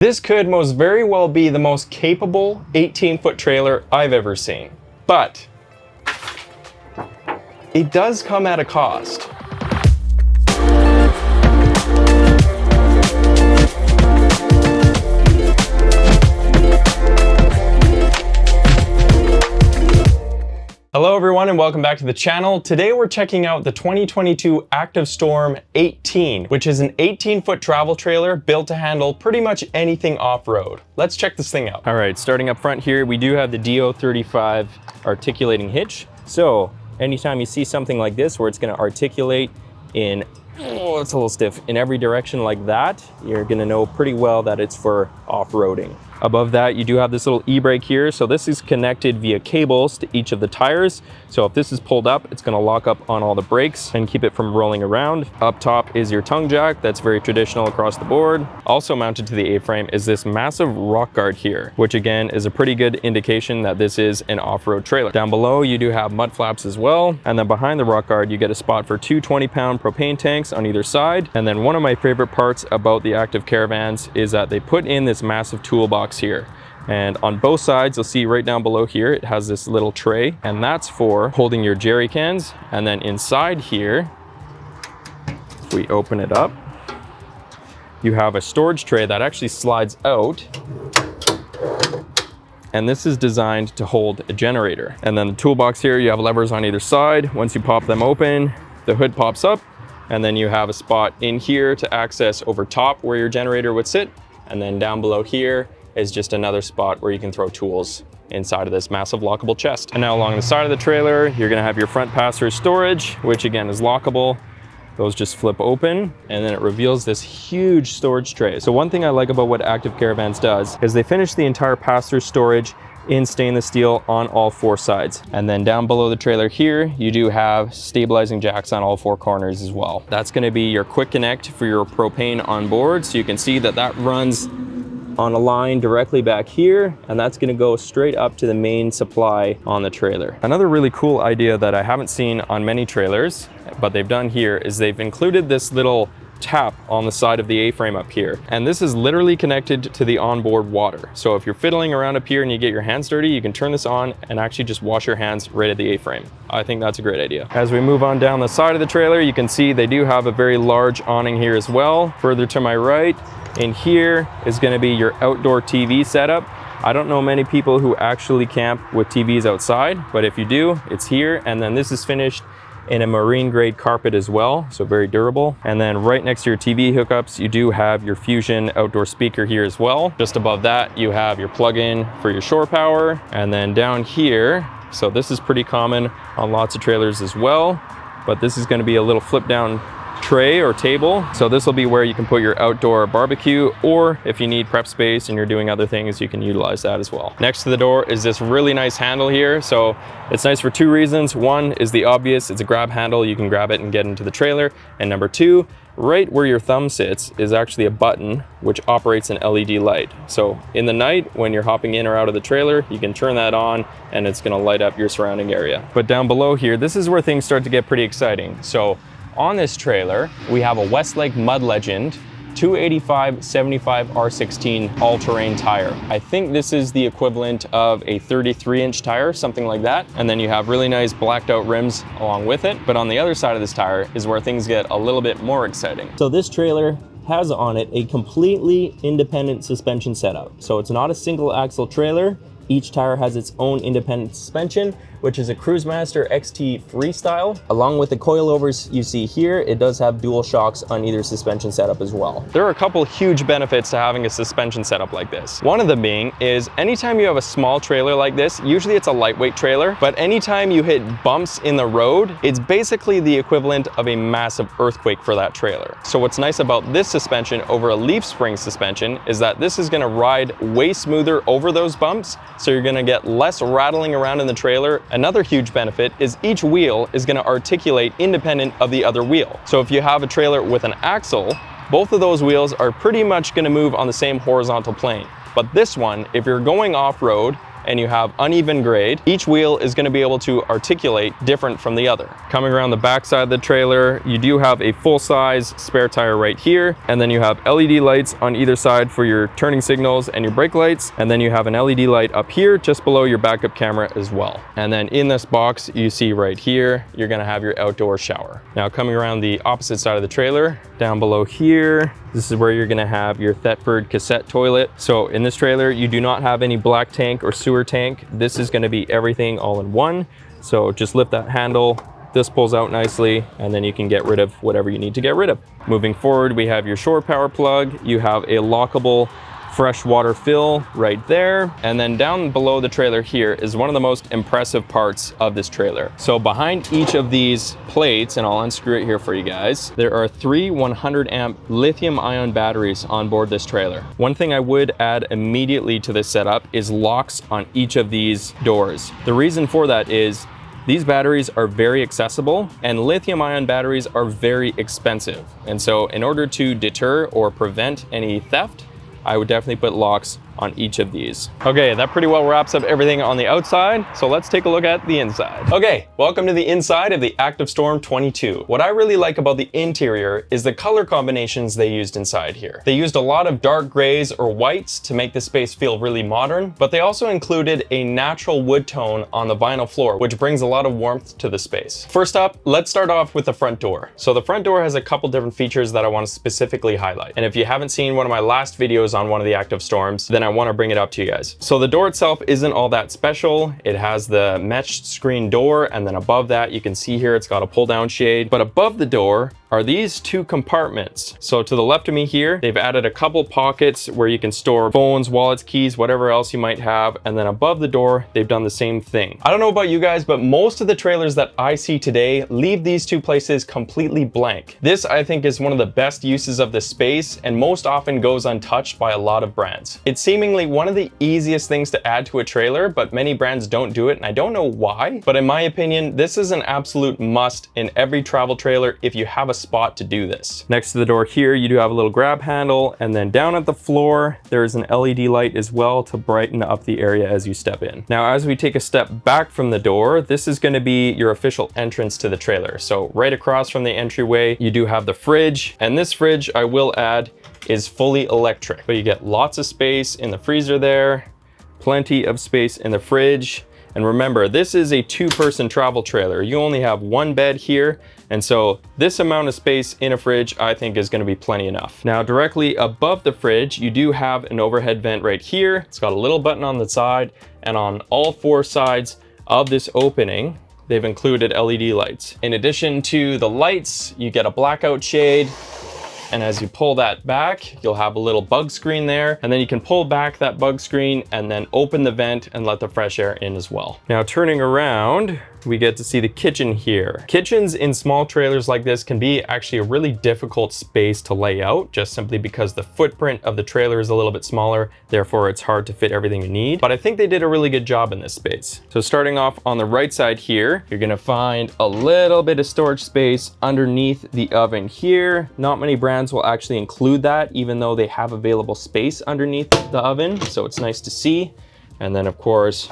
This could most very well be the most capable 18-foot trailer I've ever seen, but it does come at a cost. Hello everyone and welcome back to the channel. Today we're checking out the 2022 Active Storm 18, which is an 18-foot travel trailer built to handle pretty much anything off-road. Let's check this thing out. All right, starting up front here, we do have the DO35 articulating hitch. So anytime you see something like this where it's gonna articulate in, oh, it's a little stiff, in every direction like that, you're gonna know pretty well that it's for off-roading. Above that, you do have this little e-brake here. So this is connected via cables to each of the tires. So if this is pulled up, it's gonna lock up on all the brakes and keep it from rolling around. Up top is your tongue jack. That's very traditional across the board. Also mounted to the A-frame is this massive rock guard here, which again is a pretty good indication that this is an off-road trailer. Down below, you do have mud flaps as well. And then behind the rock guard, you get a spot for two 20-pound propane tanks on either side. And then one of my favorite parts about the Active Caravans is that they put in this massive toolbox here, and on both sides you'll see right down below here it has this little tray, and that's for holding your jerry cans. And then inside here, if we open it up, you have a storage tray that actually slides out, and this is designed to hold a generator. And then the toolbox here, you have levers on either side. Once you pop them open, the hood pops up, and then you have a spot in here to access over top where your generator would sit. And then down below here is just another spot where you can throw tools inside of this massive lockable chest. And now along the side of the trailer, you're gonna have your front pass-through storage, which again is lockable. Those just flip open, and then it reveals this huge storage tray. So one thing I like about what Active Caravans does is they finish the entire pass-through storage in stainless steel on all four sides. And then down below the trailer here, you do have stabilizing jacks on all four corners as well. That's gonna be your quick connect for your propane on board. So you can see that that runs on a line directly back here, and that's gonna go straight up to the main supply on the trailer. Another really cool idea that I haven't seen on many trailers, but they've done here, is they've included this little tap on the side of the A-frame up here. And this is literally connected to the onboard water. So if you're fiddling around up here and you get your hands dirty, you can turn this on and actually just wash your hands right at the A-frame. I think that's a great idea. As we move on down the side of the trailer, you can see they do have a very large awning here as well. Further to my right, in here is gonna be your outdoor TV setup. I don't know many people who actually camp with TVs outside, but if you do, it's here. And then this is finished in a marine grade carpet as well, so very durable. And then right next to your TV hookups, you do have your Fusion outdoor speaker here as well. Just above that, you have your plug-in for your shore power. And then down here, so this is pretty common on lots of trailers as well, but this is gonna be a little flip down tray or table. So this will be where you can put your outdoor barbecue, or if you need prep space and you're doing other things, you can utilize that as well. Next to the door is this really nice handle here. So it's nice for two reasons. One is the obvious, it's a grab handle. You can grab it and get into the trailer. And number two, right where your thumb sits is actually a button which operates an LED light. So in the night, when you're hopping in or out of the trailer, you can turn that on and it's gonna light up your surrounding area. But down below here, this is where things start to get pretty exciting. So on this trailer, we have a Westlake Mud Legend 285/75 R16 all-terrain tire. I think this is the equivalent of a 33-inch tire, something like that. And then you have really nice blacked out rims along with it. But on the other side of this tire is where things get a little bit more exciting. So this trailer has on it a completely independent suspension setup. So it's not a single axle trailer. Each tire has its own independent suspension, which is a Cruisemaster XT Freestyle. Along with the coilovers you see here, it does have dual shocks on either suspension setup as well. There are a couple huge benefits to having a suspension setup like this. One of them being is anytime you have a small trailer like this, usually it's a lightweight trailer, but anytime you hit bumps in the road, it's basically the equivalent of a massive earthquake for that trailer. So what's nice about this suspension over a leaf spring suspension is that this is gonna ride way smoother over those bumps, so you're gonna get less rattling around in the trailer. Another huge benefit is each wheel is gonna articulate independent of the other wheel. So if you have a trailer with an axle, both of those wheels are pretty much gonna move on the same horizontal plane. But this one, if you're going off-road and you have uneven grade, each wheel is going to be able to articulate different from the other. Coming around the back side of the trailer, you do have a full-size spare tire right here, and then you have LED lights on either side for your turning signals and your brake lights, and then you have an LED light up here just below your backup camera as well. And then in this box you see right here, you're going to have your outdoor shower. Now coming around the opposite side of the trailer, down below here, this is where you're going to have your Thetford cassette toilet. So in this trailer, you do not have any black tank or sewer tank. This is going to be everything all in one. So just lift that handle, this pulls out nicely, and then you can get rid of whatever you need to get rid of. Moving forward, we have your shore power plug. You have a lockable fresh water fill right there. And then down below the trailer here is one of the most impressive parts of this trailer. So behind each of these plates, and I'll unscrew it here for you guys, there are 3 100 amp lithium ion batteries on board this trailer. One thing I would add immediately to this setup is locks on each of these doors. The reason for that is these batteries are very accessible, and lithium ion batteries are very expensive. And so in order to deter or prevent any theft, I would definitely put locks on each of these. Okay, that pretty well wraps up everything on the outside, so let's take a look at the inside. Okay, welcome to the inside of the Active Storm 22. What I really like about the interior is the color combinations they used inside here. They used a lot of dark grays or whites to make the space feel really modern, but they also included a natural wood tone on the vinyl floor, which brings a lot of warmth to the space. First up, let's start off with the front door. So the front door has a couple different features that I want to specifically highlight. And if you haven't seen one of my last videos on one of the Active Storms, then I want to bring it up to you guys. So the door itself isn't all that special. It has the meshed screen door, and then above that you can see here it's got a pull down shade, but above the door are these 2 compartments. So to the left of me here, they've added a couple pockets where you can store phones, wallets, keys, whatever else you might have. And then above the door, they've done the same thing. I don't know about you guys, but most of the trailers that I see today leave these 2 places completely blank. This, I think, is one of the best uses of the space and most often goes untouched by a lot of brands. It's seemingly one of the easiest things to add to a trailer, but many brands don't do it, and I don't know why. But in my opinion, this is an absolute must in every travel trailer if you have a spot to do this. Next to the door here, you do have a little grab handle, and then down at the floor, there's an LED light as well to brighten up the area as you step in. Now, as we take a step back from the door, this is going to be your official entrance to the trailer. So right across from the entryway, you do have the fridge, and this fridge, I will add, is fully electric. But you get lots of space in the freezer there, plenty of space in the fridge. And remember, this is a 2-person travel trailer. You only have 1 bed here. And so this amount of space in a fridge, I think, is going to be plenty enough. Now, directly above the fridge, you do have an overhead vent right here. It's got a little button on the side, and on all 4 sides of this opening, they've included LED lights. In addition to the lights, you get a blackout shade. And as you pull that back, you'll have a little bug screen there, and then you can pull back that bug screen and then open the vent and let the fresh air in as well. Now, turning around, we get to see the kitchen here. Kitchens in small trailers like this can be actually a really difficult space to lay out, just simply because the footprint of the trailer is a little bit smaller, therefore it's hard to fit everything you need. But I think they did a really good job in this space. So starting off on the right side here, you're gonna find a little bit of storage space underneath the oven here. Not many brands will actually include that, even though they have available space underneath the oven, so it's nice to see. And then of course,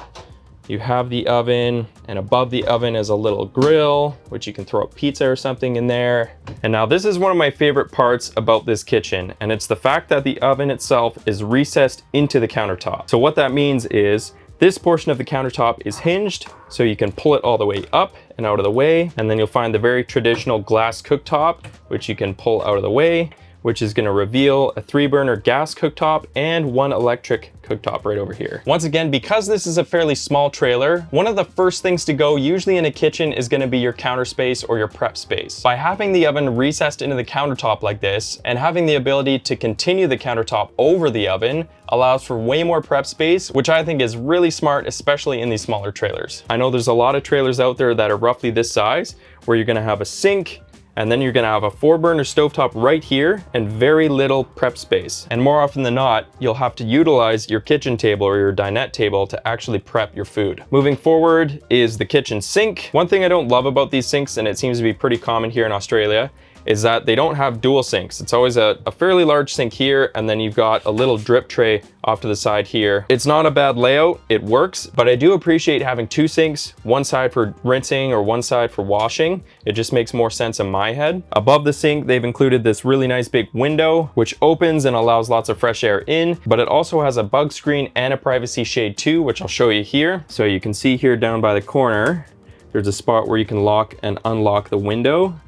you have the oven, and above the oven is a little grill, which you can throw a pizza or something in there. And now this is one of my favorite parts about this kitchen, and it's the fact that the oven itself is recessed into the countertop. So what that means is this portion of the countertop is hinged, so you can pull it all the way up and out of the way. And then you'll find the very traditional glass cooktop, which you can pull out of the way, which is gonna reveal a 3-burner gas cooktop and 1 electric cooktop right over here. Once again, because this is a fairly small trailer, one of the first things to go usually in a kitchen is gonna be your counter space or your prep space. By having the oven recessed into the countertop like this, and having the ability to continue the countertop over the oven, allows for way more prep space, which I think is really smart, especially in these smaller trailers. I know there's a lot of trailers out there that are roughly this size, where you're gonna have a sink, and then you're gonna have a 4-burner stovetop right here and very little prep space. And more often than not, you'll have to utilize your kitchen table or your dinette table to actually prep your food. Moving forward is the kitchen sink. One thing I don't love about these sinks, and it seems to be pretty common here in Australia, is that they don't have dual sinks. It's always a fairly large sink here, and then you've got a little drip tray off to the side here. It's not a bad layout, it works, but I do appreciate having two sinks, one side for rinsing or one side for washing. It just makes more sense in my head. Above the sink, they've included this really nice big window, which opens and allows lots of fresh air in, but it also has a bug screen and a privacy shade too, which I'll show you here. So you can see here down by the corner, there's a spot where you can lock and unlock the window.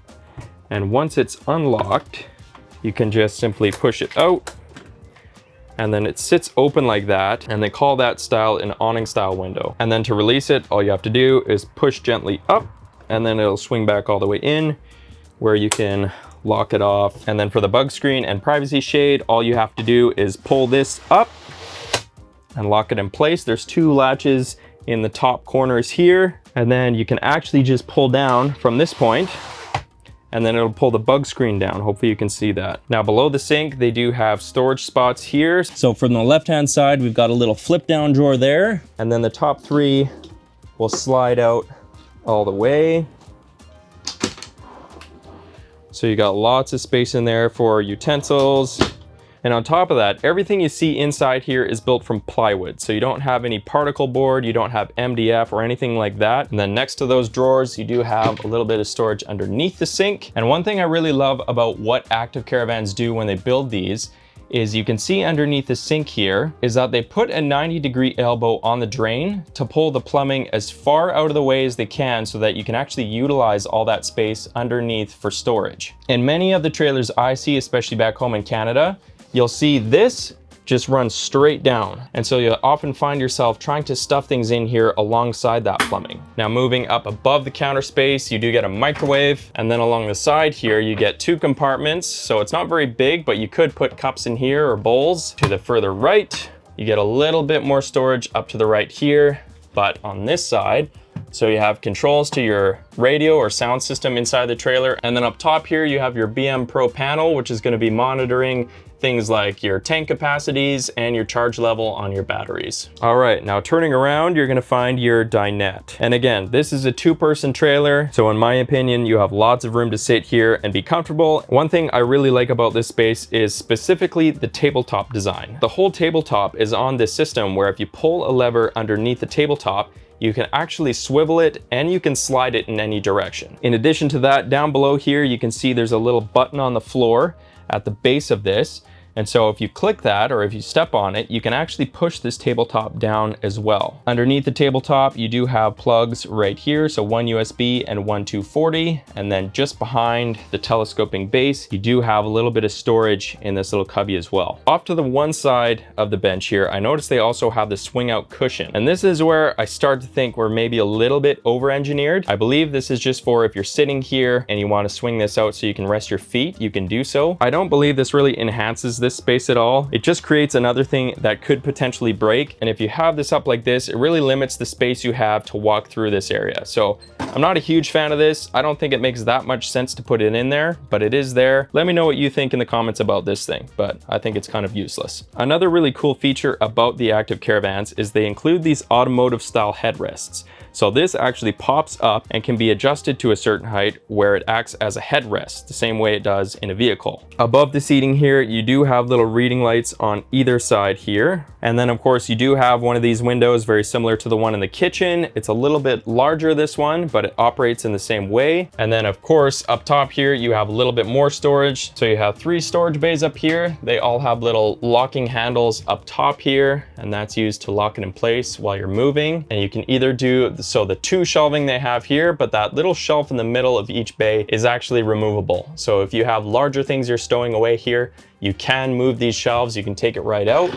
And once it's unlocked, you can just simply push it out, and then it sits open like that, and they call that style an awning style window. And then to release it, all you have to do is push gently up, and then it'll swing back all the way in, where you can lock it off. And then for the bug screen and privacy shade, all you have to do is pull this up and lock it in place. There's two latches in the top corners here, and then you can actually just pull down from this point, and then it'll pull the bug screen down. Hopefully you can see that. Now below the sink, they do have storage spots here. So from the left-hand side, we've got a little flip down drawer there, and then the top three will slide out all the way. So you got lots of space in there for utensils. And on top of that, everything you see inside here is built from plywood. So you don't have any particle board, you don't have MDF or anything like that. And then next to those drawers, you do have a little bit of storage underneath the sink. And one thing I really love about what active caravans do when they build these is you can see underneath the sink here is that they put a 90-degree elbow on the drain to pull the plumbing as far out of the way as they can so that you can actually utilize all that space underneath for storage. In many of the trailers I see, especially back home in Canada, you'll see this just runs straight down. And so you'll often find yourself trying to stuff things in here alongside that plumbing. Now moving up above the counter space, you do get a microwave. And then along the side here, you get two compartments. So it's not very big, but you could put cups in here or bowls. To the further right, you get a little bit more storage up to the right here. But on this side, so you have controls to your radio or sound system inside the trailer. And then up top here, you have your BM Pro panel, which is going to be monitoring things like your tank capacities and your charge level on your batteries. All right, now turning around, you're gonna find your dinette. And again, this is a two-person trailer, so in my opinion, you have lots of room to sit here and be comfortable. One thing I really like about this space is specifically the tabletop design. The whole tabletop is on this system where if you pull a lever underneath the tabletop, you can actually swivel it and you can slide it in any direction. In addition to that, down below here, you can see there's a little button on the floor at the base of this. And so if you click that or if you step on it, you can actually push this tabletop down as well. Underneath the tabletop, you do have plugs right here. So one USB and one 240. And then just behind the telescoping base, you do have a little bit of storage in this little cubby as well. Off to the one side of the bench here, I noticed they also have the swing out cushion. And this is where I start to think we're maybe a little bit over engineered. I believe this is just for if you're sitting here and you want to swing this out so you can rest your feet, you can do so. I don't believe this really enhances this space at all. It just creates another thing that could potentially break. And if you have this up like this, it really limits the space you have to walk through this area. So I'm not a huge fan of this. I don't think it makes that much sense to put it in there, but it is there. Let me know what you think in the comments about this thing, but I think it's kind of useless. Another really cool feature about the active caravans is they include these automotive style headrests. So this actually pops up and can be adjusted to a certain height where it acts as a headrest, the same way it does in a vehicle. Above the seating here, you do have little reading lights on either side here. And then of course you do have one of these windows very similar to the one in the kitchen. It's a little bit larger, this one, but it operates in the same way. And then of course up top here, you have a little bit more storage. So you have 3 storage bays up here. They all have little locking handles up top here, and that's used to lock it in place while you're moving. And you can either do so the 2 shelving they have here, but that little shelf in the middle of each bay is actually removable. So if you have larger things you're stowing away here, you can move these shelves, you can take it right out,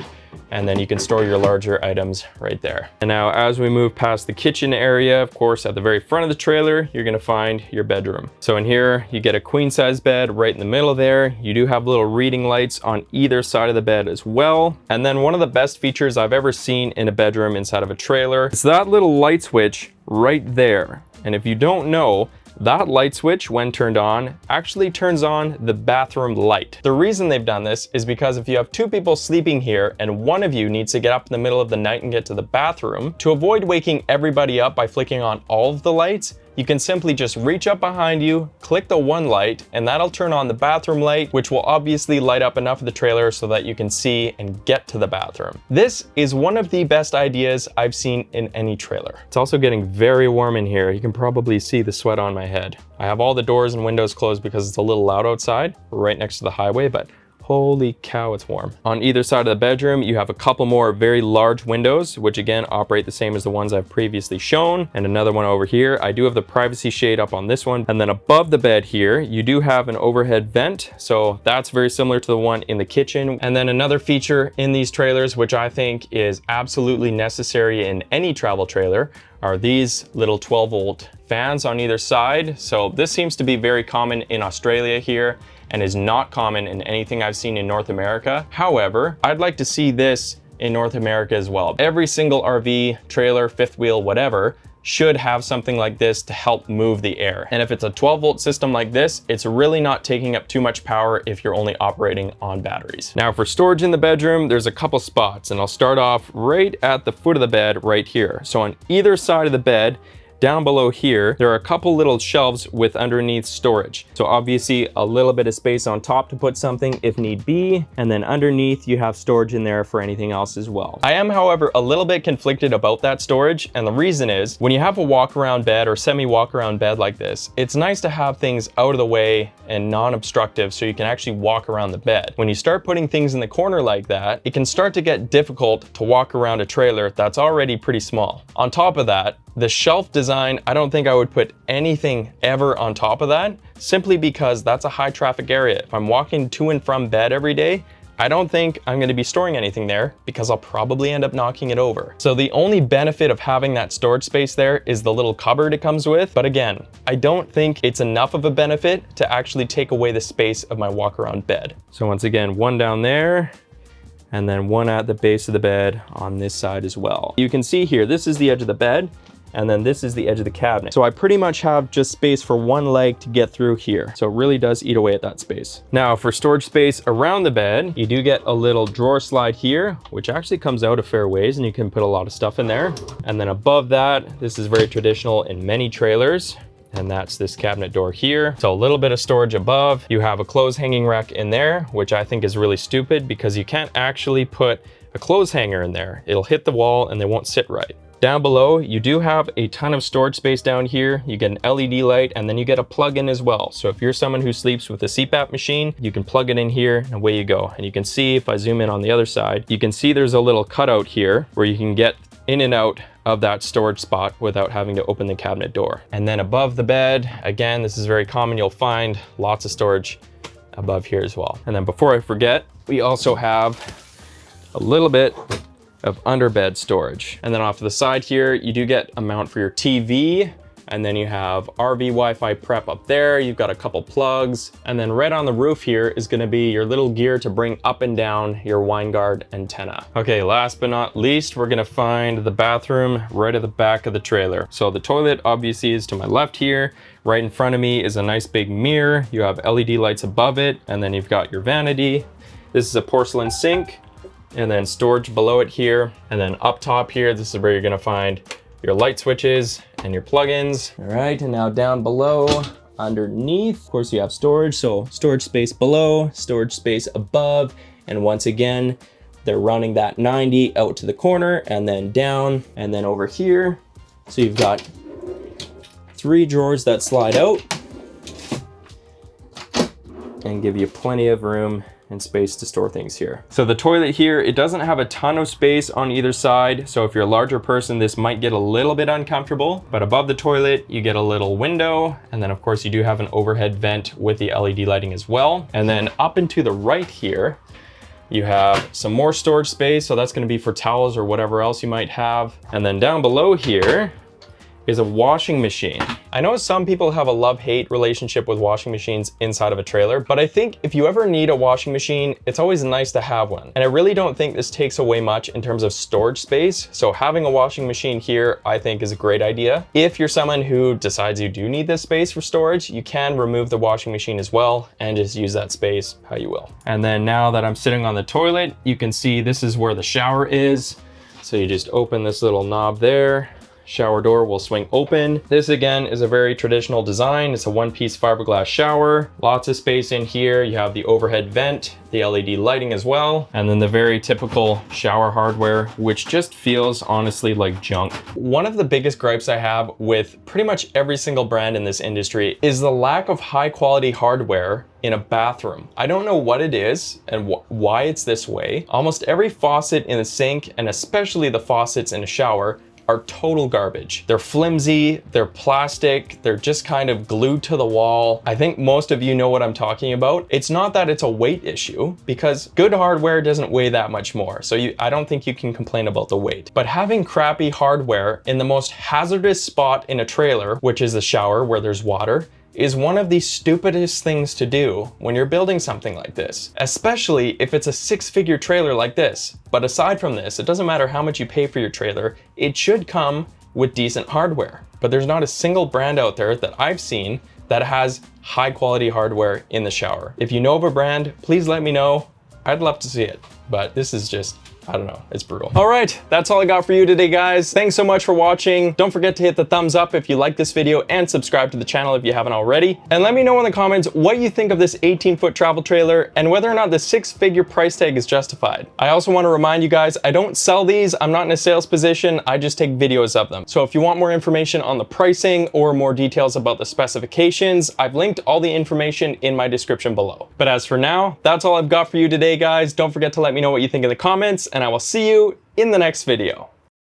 and then you can store your larger items right there. And now as we move past the kitchen area, of course, at the very front of the trailer, you're gonna find your bedroom. So in here, you get a queen size bed right in the middle there. You do have little reading lights on either side of the bed as well. And then one of the best features I've ever seen in a bedroom inside of a trailer is that little light switch right there. And if you don't know, that light switch, when turned on, actually turns on the bathroom light. The reason they've done this is because if you have 2 people sleeping here and one of you needs to get up in the middle of the night and get to the bathroom, to avoid waking everybody up by flicking on all of the lights, you can simply just reach up behind you, click the one light, and that'll turn on the bathroom light, which will obviously light up enough of the trailer so that you can see and get to the bathroom. This is one of the best ideas I've seen in any trailer. It's also getting very warm in here. You can probably see the sweat on my head. I have all the doors and windows closed because it's a little loud outside. We're right next to the highway, but holy cow, it's warm. On either side of the bedroom, you have a couple more very large windows, which again operate the same as the ones I've previously shown, and another one over here. I do have the privacy shade up on this one. And then above the bed here, you do have an overhead vent. So that's very similar to the one in the kitchen. And then another feature in these trailers, which I think is absolutely necessary in any travel trailer, are these little 12-volt fans on either side. So this seems to be very common in Australia here and is not common in anything I've seen in North America. However, I'd like to see this in North America as well. Every single RV, trailer, fifth wheel, whatever, should have something like this to help move the air. And if it's a 12-volt system like this, it's really not taking up too much power if you're only operating on batteries. Now for storage in the bedroom, there's a couple spots, and I'll start off right at the foot of the bed right here. So on either side of the bed, down below here, there are a couple little shelves with underneath storage. So obviously a little bit of space on top to put something if need be. And then underneath you have storage in there for anything else as well. I am, however, a little bit conflicted about that storage. And the reason is when you have a walk around bed or semi walk around bed like this, it's nice to have things out of the way and non-obstructive so you can actually walk around the bed. When you start putting things in the corner like that, it can start to get difficult to walk around a trailer that's already pretty small. On top of that, the shelf design, I don't think I would put anything ever on top of that, simply because that's a high traffic area. If I'm walking to and from bed every day, I don't think I'm going to be storing anything there because I'll probably end up knocking it over. So the only benefit of having that storage space there is the little cupboard it comes with. But again, I don't think it's enough of a benefit to actually take away the space of my walk around bed. So once again, one down there, and then one at the base of the bed on this side as well. You can see here, this is the edge of the bed, and then this is the edge of the cabinet. So I pretty much have just space for one leg to get through here. So it really does eat away at that space. Now for storage space around the bed, you do get a little drawer slide here, which actually comes out a fair ways, and you can put a lot of stuff in there. And then above that, this is very traditional in many trailers, and that's this cabinet door here. So a little bit of storage above. You have a clothes hanging rack in there, which I think is really stupid because you can't actually put a clothes hanger in there. It'll hit the wall and they won't sit right. Down below, you do have a ton of storage space down here. You get an LED light, and then you get a plug-in as well. So if you're someone who sleeps with a CPAP machine, you can plug it in here and away you go. And you can see, if I zoom in on the other side, you can see there's a little cutout here where you can get in and out of that storage spot without having to open the cabinet door. And then above the bed, again, this is very common. You'll find lots of storage above here as well. And then before I forget, we also have a little bit of underbed storage. And then off to the side here, you do get a mount for your TV, and then you have RV Wi-Fi prep up there. You've got a couple plugs, and then right on the roof here is gonna be your little gear to bring up and down your Winegard antenna. Okay, last but not least, we're gonna find the bathroom right at the back of the trailer. So the toilet obviously is to my left here. Right in front of me is a nice big mirror. You have LED lights above it, and then you've got your vanity. This is a porcelain sink, and then storage below it here. And then up top here, this is where you're gonna find your light switches and your plugins. All right, and now down below, underneath, of course you have storage. So storage space below, storage space above. And once again, they're running that 90 out to the corner and then down and then over here. So you've got 3 drawers that slide out and give you plenty of room and space to store things here. So the toilet here, it doesn't have a ton of space on either side. So if you're a larger person, this might get a little bit uncomfortable, but above the toilet, you get a little window. And then of course you do have an overhead vent with the LED lighting as well. And then up and to the right here, you have some more storage space. So that's gonna be for towels or whatever else you might have. And then down below here is a washing machine. I know some people have a love-hate relationship with washing machines inside of a trailer, but I think if you ever need a washing machine, it's always nice to have one. And I really don't think this takes away much in terms of storage space. So having a washing machine here, I think is a great idea. If you're someone who decides you do need this space for storage, you can remove the washing machine as well and just use that space how you will. And then now that I'm sitting on the toilet, you can see this is where the shower is. So you just open this little knob there shower door will swing open. This again is a very traditional design. It's a one-piece fiberglass shower. Lots of space in here. You have the overhead vent, the LED lighting as well, and then the very typical shower hardware, which just feels honestly like junk. One of the biggest gripes I have with pretty much every single brand in this industry is the lack of high quality hardware in a bathroom. I don't know what it is and why it's this way. Almost every faucet in the sink, and especially the faucets in a shower, are total garbage. They're flimsy, they're plastic, they're just kind of glued to the wall. I think most of you know what I'm talking about. It's not that it's a weight issue, because good hardware doesn't weigh that much more. So I don't think you can complain about the weight. But having crappy hardware in the most hazardous spot in a trailer, which is the shower where there's water, is one of the stupidest things to do when you're building something like this, especially if it's a 6-figure trailer like this. But aside from this, it doesn't matter how much you pay for your trailer, it should come with decent hardware. But there's not a single brand out there that I've seen that has high quality hardware in the shower. If you know of a brand, please let me know. I'd love to see it, but this is just, I don't know, it's brutal. All right, that's all I got for you today, guys. Thanks so much for watching. Don't forget to hit the thumbs up if you like this video, and subscribe to the channel if you haven't already. And let me know in the comments what you think of this 18-foot travel trailer and whether or not the 6-figure price tag is justified. I also want to remind you guys, I don't sell these. I'm not in a sales position. I just take videos of them. So if you want more information on the pricing or more details about the specifications, I've linked all the information in my description below. But as for now, that's all I've got for you today, guys. Don't forget to let me know what you think in the comments, and I will see you in the next video.